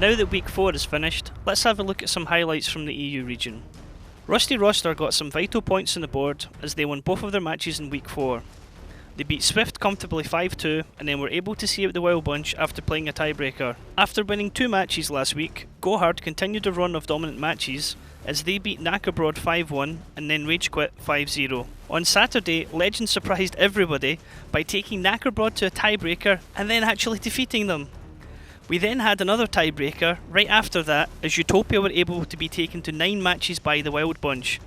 Now that week 4 is finished, let's have a look at some highlights from the EU region. Rusty Roster got some vital points on the board as they won both of their matches in week 4. They beat Swift comfortably 5-2 and then were able to see out the Wild Bunch after playing a tiebreaker. After winning 2 matches last week, Go Hard continued a run of dominant matches as they beat Knackerbroad 5-1 and then Rage Quit 5-0. On Saturday, Legend surprised everybody by taking Knackerbroad to a tiebreaker and then actually defeating them. We then had another tiebreaker right after that as Utopia were able to be taken to 9 matches by the Wild Bunch.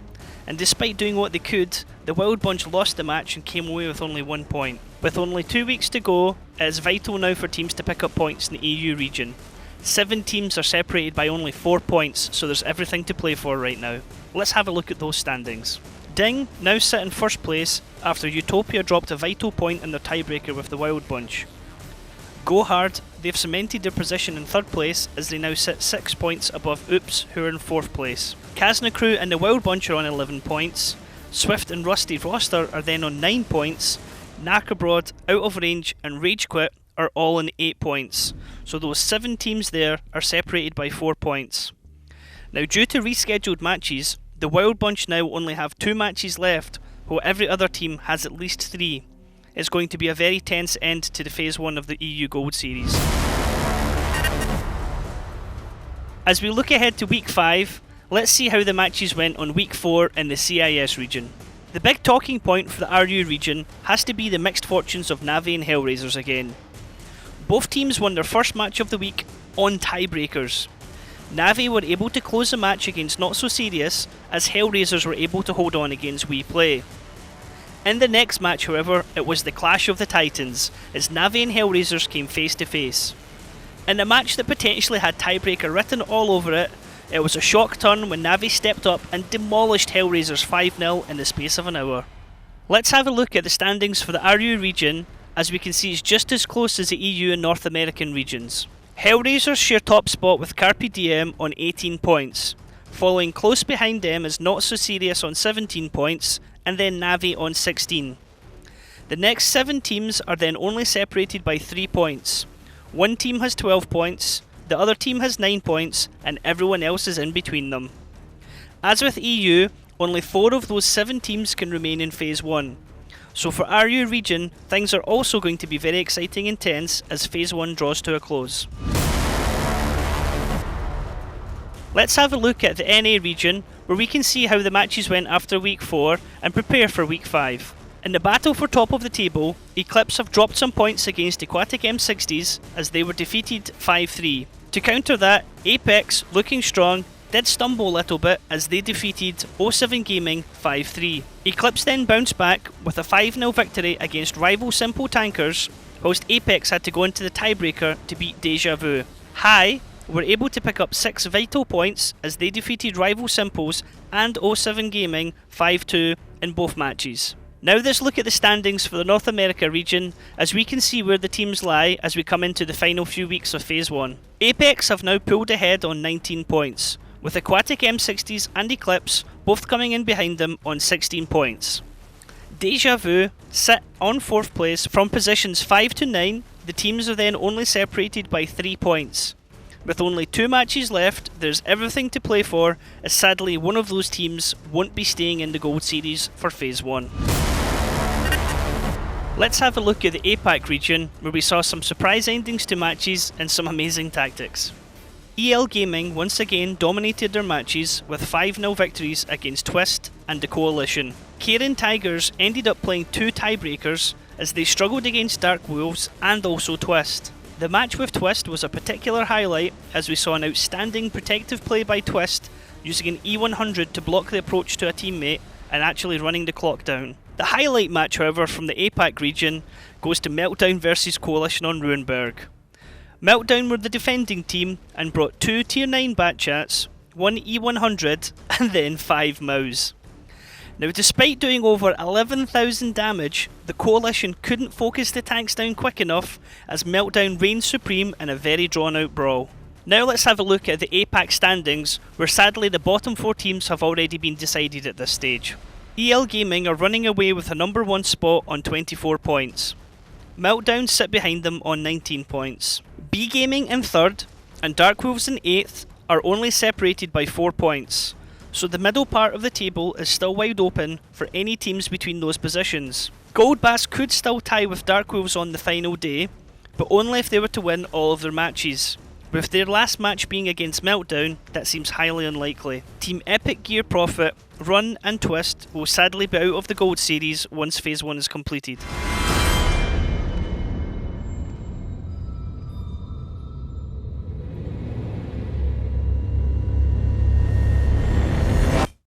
And despite doing what they could, the Wild Bunch lost the match and came away with only 1 point. With only 2 weeks to go, it is vital now for teams to pick up points in the EU region. 7 teams are separated by only 4 points, so there's everything to play for right now. Let's have a look at those standings. Ding now sit in first place after Utopia dropped a vital point in their tiebreaker with the Wild Bunch. Go Hard, they've cemented their position in 3rd place as they now sit 6 points above Oops, who are in 4th place. Kazna Crew and the Wild Bunch are on 11 points, Swift and Rusty Roster are then on 9 points, Knackerbroad, Out of Range and Rage Quit are all on 8 points, so those 7 teams there are separated by 4 points. Now due to rescheduled matches, the Wild Bunch now only have 2 matches left, while every other team has at least 3. It's going to be a very tense end to the Phase 1 of the EU Gold Series. As we look ahead to Week 5, let's see how the matches went on Week 4 in the CIS region. The big talking point for the RU region has to be the mixed fortunes of Navi and Hellraisers again. Both teams won their first match of the week on tiebreakers. Navi were able to close the match against Not So Serious, as Hellraisers were able to hold on against We Play. In the next match, however, it was the clash of the Titans, as Navi and Hellraisers came face to face. In a match that potentially had tiebreaker written all over it, it was a shock turn when Navi stepped up and demolished Hellraisers 5-0 in the space of an hour. Let's have a look at the standings for the RU region, as we can see it's just as close as the EU and North American regions. Hellraisers share top spot with Carpe Diem on 18 points. Following close behind them is Not So Serious on 17 points, and then Navi on 16. The next 7 teams are then only separated by 3 points. One team has 12 points, the other team has 9 points, and everyone else is in between them. As with EU, only 4 of those 7 teams can remain in Phase 1. So for RU region, things are also going to be very exciting and tense as Phase 1 draws to a close. Let's have a look at the NA region, where we can see how the matches went after Week 4 and prepare for Week 5. In the battle for top of the table, Eclipse have dropped some points against Aquatic M60s as they were defeated 5-3. To counter that, Apex, looking strong, did stumble a little bit as they defeated 07 Gaming 5-3. Eclipse then bounced back with a 5-0 victory against rival Simple Tankers, whilst Apex had to go into the tiebreaker to beat Deja Vu. High were able to pick up 6 vital points as they defeated rival Simples and 07 Gaming 5-2 in both matches. Now let's look at the standings for the North America region, as we can see where the teams lie as we come into the final few weeks of Phase 1. Apex have now pulled ahead on 19 points, with Aquatic M60s and Eclipse both coming in behind them on 16 points. Deja Vu sit on 4th place from positions 5 to 9, the teams are then only separated by 3 points. With only 2 matches left, there's everything to play for, as sadly one of those teams won't be staying in the Gold Series for Phase 1. Let's have a look at the Apac region, where we saw some surprise endings to matches and some amazing tactics. EL Gaming once again dominated their matches with 5-0 victories against Twist and the Coalition. Karen Tigers ended up playing 2 tiebreakers as they struggled against Dark Wolves and also Twist. The match with Twist was a particular highlight as we saw an outstanding protective play by Twist using an E100 to block the approach to a teammate and actually running the clock down. The highlight match, however, from the Apac region goes to Meltdown vs Coalition on Ruinberg. Meltdown were the defending team and brought 2 Tier 9 Batchats, 1 E100 and then 5 Mows. Now despite doing over 11,000 damage, the Coalition couldn't focus the tanks down quick enough as Meltdown reigned supreme in a very drawn out brawl. Now let's have a look at the Apac standings, where sadly the bottom 4 teams have already been decided at this stage. EL Gaming are running away with a number 1 spot on 24 points. Meltdown sit behind them on 19 points. B Gaming in 3rd, and Dark Wolves in 8th are only separated by 4 points, so the middle part of the table is still wide open for any teams between those positions. Gold Bass could still tie with Dark Wolves on the final day, but only if they were to win all of their matches. With their last match being against Meltdown, that seems highly unlikely. Team Epic Gear Profit, Run and Twist will sadly be out of the Gold Series once Phase 1 is completed.